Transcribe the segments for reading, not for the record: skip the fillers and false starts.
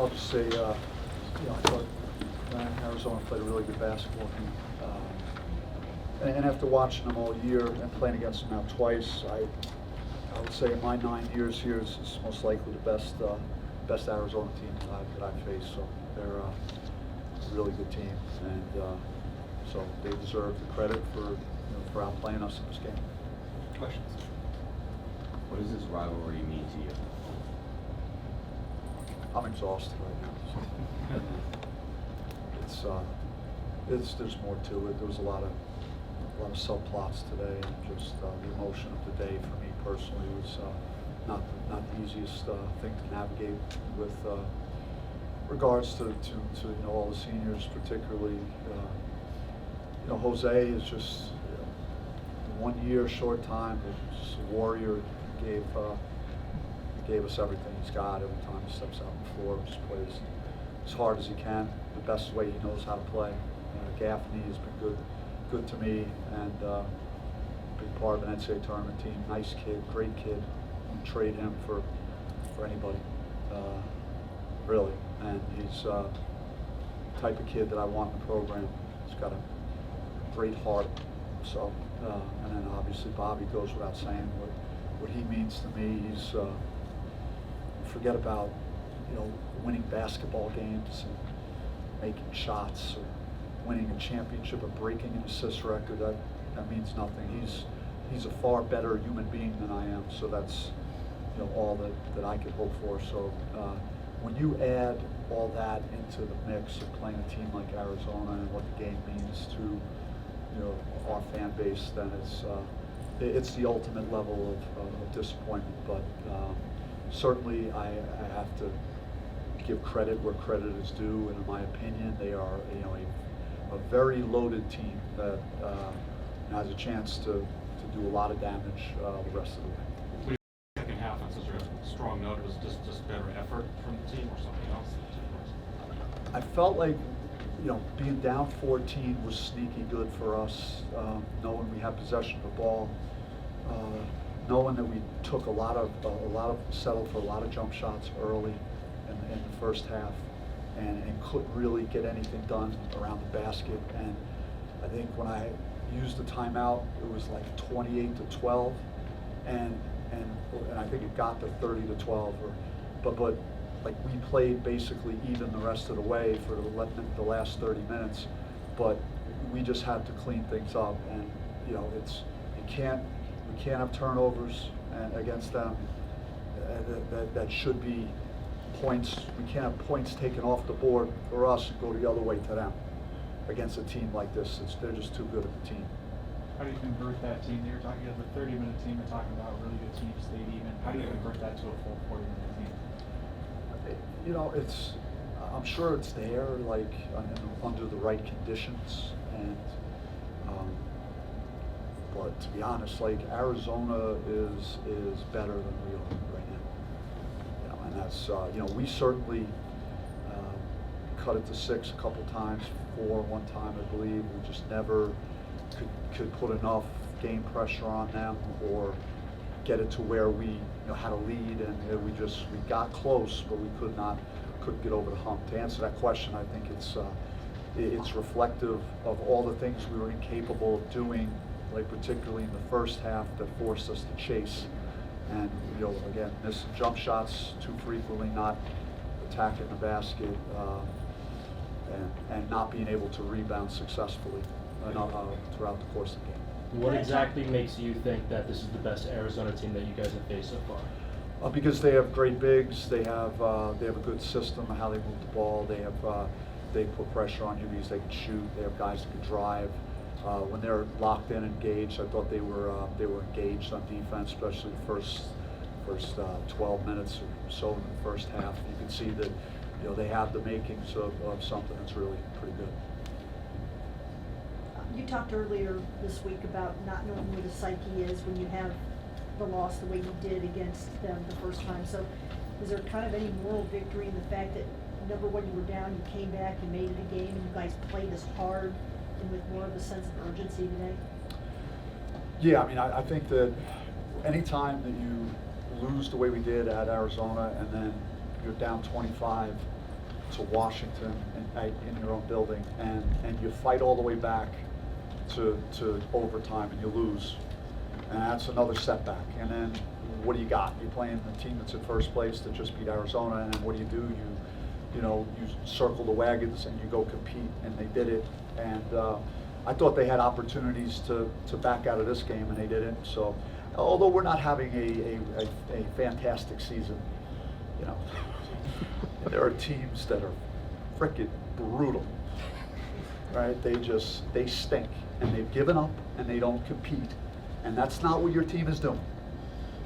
I'll just say, I thought Arizona played a really good basketball game. And after watching them all year and playing against them now twice, I would say in my 9 years here is most likely the best Arizona team that I've faced. So they're a really good team, and so they deserve the credit for outplaying us in this game. Questions? What does this rivalry mean to you? I'm exhausted right now. So there's more to it. There was a lot of subplots today, and just the emotion of the day for me personally was not the easiest thing to navigate with regards to all the seniors, particularly Jose is just 1 year short time, just a warrior. Gave us everything he's got every time he steps out on the floor. Just plays as hard as he can, the best way he knows how to play. Gaffney has been good to me, and big part of an NCAA tournament team. Nice kid, great kid. Wouldn't trade him for anybody, really. And he's the type of kid that I want in the program. He's got a great heart. So, and then obviously Bobby goes without saying what he means to me. He's forget about winning basketball games and making shots or winning a championship or breaking an assist record. That means nothing. He's a far better human being than I am. So that's all that I could hope for. So when you add all that into the mix of playing a team like Arizona and what the game means to our fan base, then it's the ultimate level of disappointment. But certainly I have to give credit where credit is due, and in my opinion, they are a very loaded team that has a chance to do a lot of damage the rest of the way. Second half on such a strong note, was just better effort from the team or something else? I felt like being down 14 was sneaky good for us, knowing we had possession of the ball, knowing that we took settled for a lot of jump shots early in the first half, and couldn't really get anything done around the basket. And I think when I used the timeout, it was like 28-12, and I think it got to 30-12, but like we played basically even the rest of the way for the last 30 minutes, but we just had to clean things up. And we can't have turnovers against them. That should be points. We can't have points taken off the board for us and go the other way to them against a team like this. They're just too good of a team. How do you convert that team? You're talking about the 30-minute team. You're talking about really good teams stayed even. How do you convert that to a full 40-minute team? I'm sure it's there, like under the right conditions, and but to be honest, like Arizona is better than we are right now. And that's we certainly cut it to 6 a couple times, 4 one time I believe. We just never could put enough game pressure on them or get it to where we had a lead, and we got close, but we couldn't get over the hump. To answer that question, I think it's reflective of all the things we were incapable of doing, like particularly in the first half, that forced us to chase, and again, missing jump shots too frequently, not attacking the basket, and not being able to rebound successfully throughout the course of the game. What exactly makes you think that this is the best Arizona team that you guys have faced so far? Because they have great bigs. They have a good system of how they move the ball. They put pressure on you because they can shoot. They have guys that can drive. When they're locked in, engaged, I thought they were engaged on defense, especially the first 12 minutes or so in the first half. You can see that they have the makings of something that's really pretty good. You talked earlier this week about not knowing where the psyche is when you have the loss the way you did against them the first time. So is there kind of any moral victory in the fact that, number one, you were down, you came back, you made it a game, and you guys played as hard and with more of a sense of urgency today? Yeah, I mean, I think that anytime that you lose the way we did at Arizona and then you're down 25 to Washington in your own building, and you fight all the way back to overtime and you lose. And that's another setback. And then what do you got? You're playing the team that's in first place that just beat Arizona, and then what do? You circle the wagons and you go compete, and they did it. And I thought they had opportunities to back out of this game, and they didn't. So, although we're not having a fantastic season, there are teams that are frickin' brutal, right? They stink, and they've given up, and they don't compete, and that's not what your team is doing.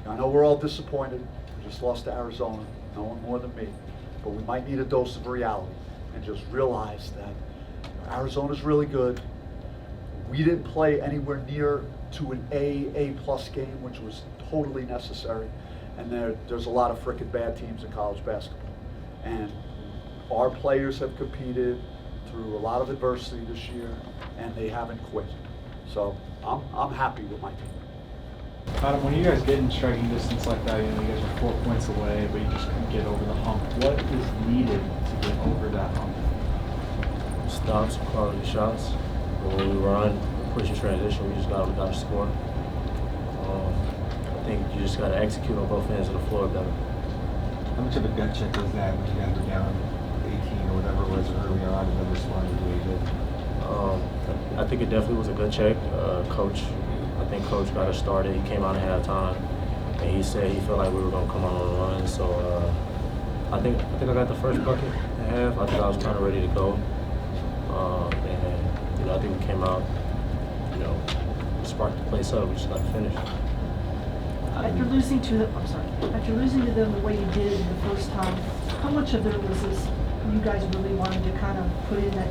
I know we're all disappointed. We just lost to Arizona, no one more than me, but we might need a dose of reality and just realize that Arizona's really good. We didn't play anywhere near to an A+ game, which was totally necessary. And there's a lot of frickin' bad teams in college basketball. And our players have competed through a lot of adversity this year, and they haven't quit. So I'm happy with my team. Adam, when you guys get in striking distance like that, you guys are 4 points away, but you just couldn't get over the hump. What is needed to get over that hump? Stops, quality shots. But when we run, push and transition, we got to score. I think you just got to execute on both ends of the floor better. How much of a gut check was that when you guys were down 18 or whatever it was early on and then responded the way you did? I think it definitely was a good check. I think Coach got us started. He came out at halftime, and he said he felt like we were going to come on a run. So I think I got the first bucket at half. I think I was kind of ready to go. And I think we came out, sparked the place up. We just got to finish. After losing to them the way you did in the first time, how much of it was this, you guys really wanted to kind of put in that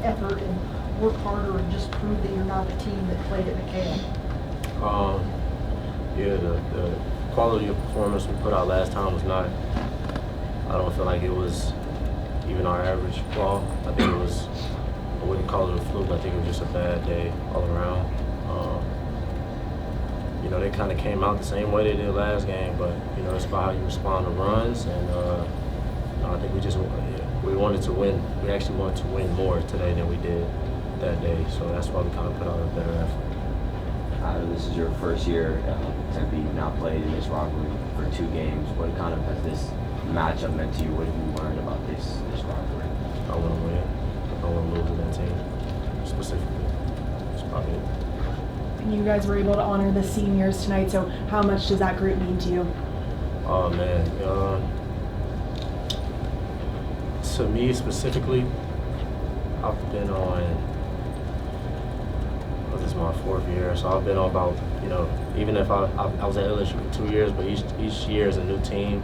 effort and work harder and just prove that you're not the team that played at McKay? Yeah, the quality of performance we put out last time was not, I don't feel like it was even our average flaw. I think it was, I wouldn't call it a fluke. I think it was just a bad day all around. They kind of came out the same way they did last game, but it's about how you respond to runs, and I think we wanted to win. We actually wanted to win more today than we did that day, so that's why we kind of put out a better effort. This is your first year to be now played in this rivalry for 2 games. What kind of has this matchup meant to you? What have you learned about this rivalry? I want to win. I want to lose to that team specifically. That's probably it. And you guys were able to honor the seniors tonight, so how much does that group mean to you? Oh man, to me specifically, I've been on, this is my 4th year, so I've been on about, even if I was at LSU for 2 years, but each year is a new team.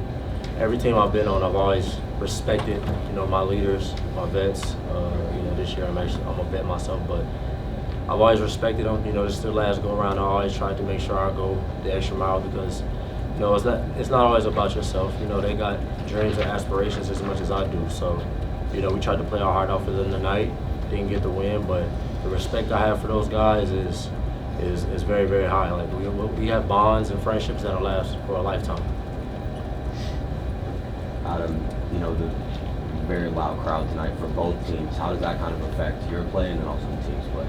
Every team I've been on, I've always respected, my leaders, my vets. This year I'm a vet myself, but I've always respected them. This is their last go around. I always tried to make sure I go the extra mile because, it's not always about yourself. They got dreams and aspirations as much as I do. So, we tried to play our heart out for them tonight. Didn't get the win, but the respect I have for those guys is very, very high. Like we have bonds and friendships that'll last for a lifetime. Adam, the very loud crowd tonight for both teams. How does that kind of affect your play and then also the team's play?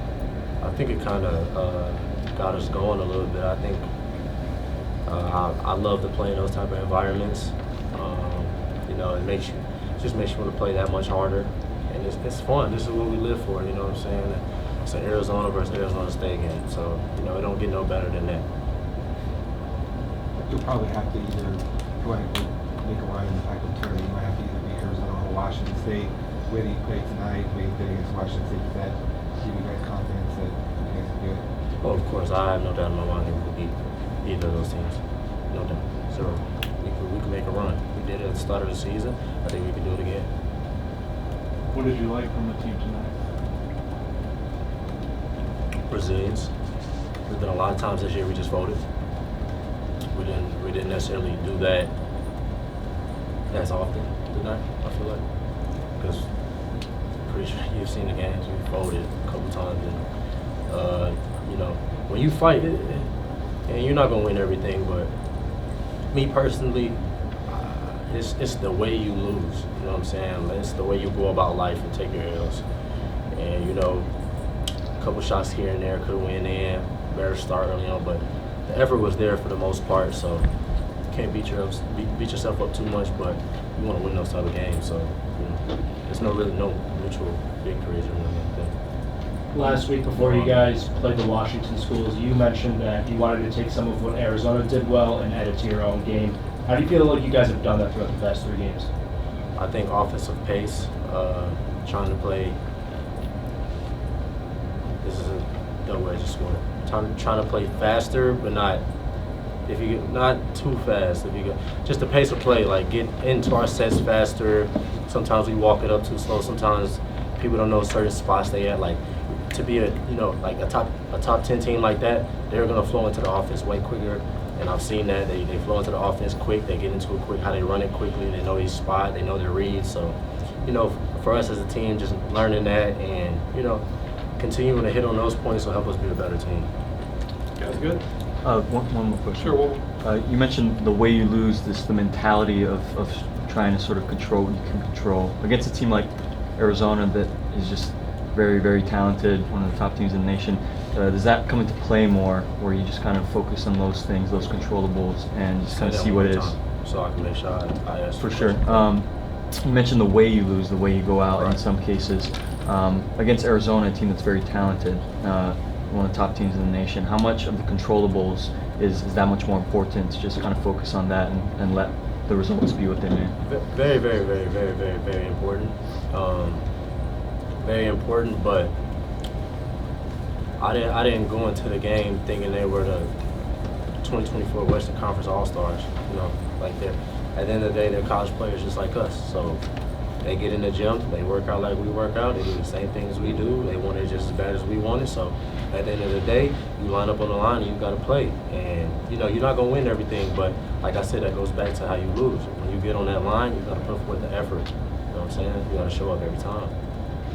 I think it kind of got us going a little bit. I think I love to play in those type of environments. It just makes you want to play that much harder, and it's fun. This is what we live for. You know what I'm saying? It's an Arizona versus Arizona State game, so it don't get no better than that. You'll probably have to either go ahead and make a run in the Pac-12 tournament. You might have to either beat Arizona or Washington State. Where do you play tonight? Where you play against Washington State? Does that give you guys confidence that you guys can do it? Well, of course, I have no doubt in my mind that we could beat either of those teams. No doubt. So we can make a run. We did it at the start of the season. I think we can do it again. What did you like from the team tonight? Resilience. There's been a lot of times this year we just voted. We didn't necessarily do that as often tonight, I feel like. Because I'm pretty sure you've seen the games, we voted a couple times, and when you fight, and you're not gonna win everything, but me personally, it's the way you lose. You know what I'm saying? It's the way you go about life and take your L's. And you know, a couple shots here and there could have went in. Better start early on, but the effort was there for the most part. So you can't beat yourself up too much, but you want to win those type of games. So you know, there's no mutual victories or anything like that. Last week before you guys played the Washington schools, you mentioned that you wanted to take some of what Arizona did well and add it to your own game. How do you feel like you guys have done that throughout the past 3 games? I think offensive pace, trying to play. This is a double-edged sword. Trying to play faster, but not too fast. If you go, just the pace of play, like get into our sets faster. Sometimes we walk it up too slow. Sometimes people don't know certain spots they at. Like to be like a top 10 team like that, they're gonna flow into the offense way quicker. And I've seen that they flow into the offense quick. They get into it quick. How they run it quickly. They know each spot. They know their reads. So, for us as a team, just learning that and continuing to hit on those points will help us be a better team. Guys, good? One more question. Sure. You mentioned the way you lose, the mentality of trying to sort of control what you can control. Against a team like Arizona that is just very, very talented, one of the top teams in the nation, does that come into play more, where you just kind of focus on those things, those controllables, and just kind of see what it is? So I can make sure I answer. For sure. You mentioned the way you lose, the way you go out in some cases. Against Arizona, a team that's very talented, one of the top teams in the nation, how much of the controllables is that much more important to just kind of focus on that and let the results be what they may? Very, very, very, very, very, very important. Very important, but I didn't go into the game thinking they were the 2024 Western Conference All-Stars. Like they're at the end of the day, they're college players just like us. So they get in the gym, they work out like we work out, they do the same things we do, they want it just as bad as we want it. So at the end of the day, you line up on the line and you got to play. And you're not going to win everything, but like I said, that goes back to how you lose. When you get on that line, you got to put forth the effort. You know what I'm saying? You got to show up every time.